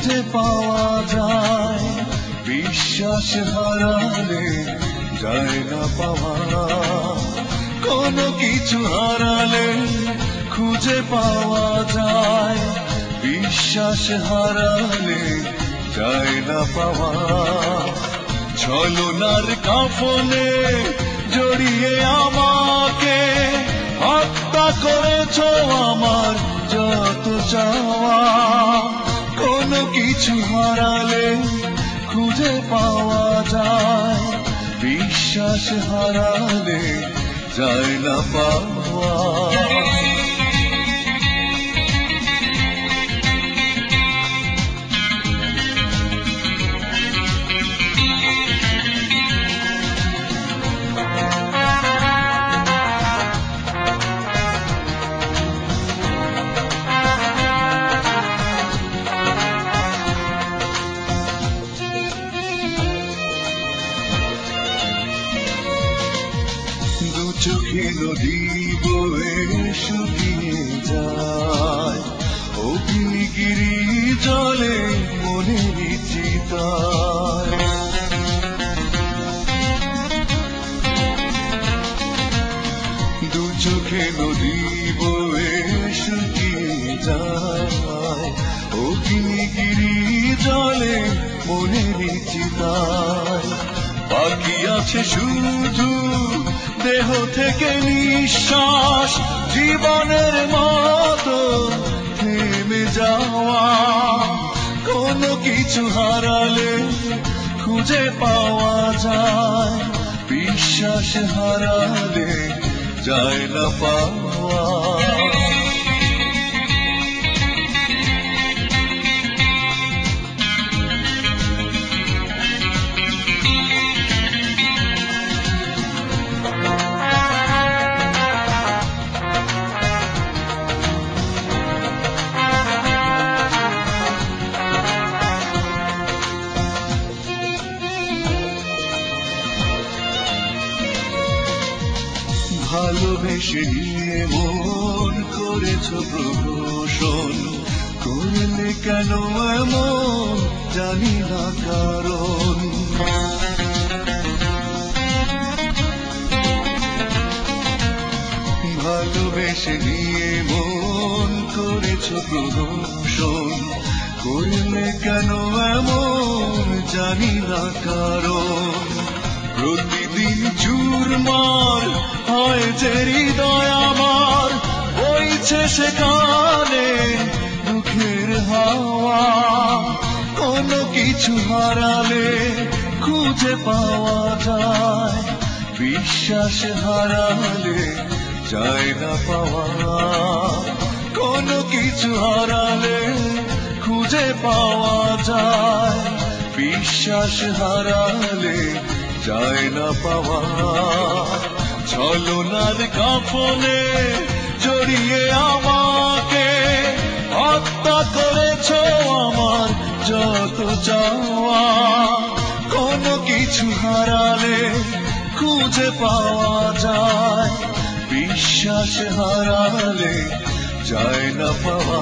খুঁজে পাওয়া যায়, বিশ্বাস হারালে যায় না পাওয়া। কোনো কিছু হারালে খুঁজে পাওয়া যায়, বিশ্বাস হারালে যায় না পাওয়া। ছলনার কাফনে জড়িয়ে আমাকে হত্যা করেছো আমার যত চাওয়া। কোনো কিছু হারালে খুঁজে পাওয়া যায়, বিশ্বাস হারালে যায় না পাওয়া। চোখে নদী বয়ে শুকিয়ে যায়, অগ্নিগিরি জলে মনের চিতায়। দু চোখে নদী বয়ে শুকিয়ে যায়, অগ্নিগিরি জলে মনের চিতায়। বাকি আছে শুধু দেহ থেকে নিঃশ্বাস, জীবনের মতো থেমে যাওয়া। কোনো কিছু হারালে খুঁজে পাওয়া যায়, বিশ্বাস হারালে যায় না পাওয়া। ভালোবেসে নিয়ে মন করেছো প্রহসন, করলে কেন এমন জানি না কারণ। ভালোবেসে নিয়ে মন করেছো প্রহসন, করলে কেন এমন জানি না কারণ। প্রতিদিন চুরমার হয় যে হৃদয় আমার, বইছে সেখানে দুঃখের হাওয়া। কোনো কিছু হারালে খুঁজে পাওয়া যায়, বিশ্বাস হারালে যায় না পাওয়া। কোনো কিছু হারালে খুঁজে পাওয়া যায়, বিশ্বাস হারালে যায় না পাওয়া। ছলনার কাফনে জড়িয়ে আমাকে হত্যা করেছো আমার যত চাওয়া। কোনো কিছু হারালে খুঁজে পাওয়া যায়, বিশ্বাস হারালে যায় না পাওয়া।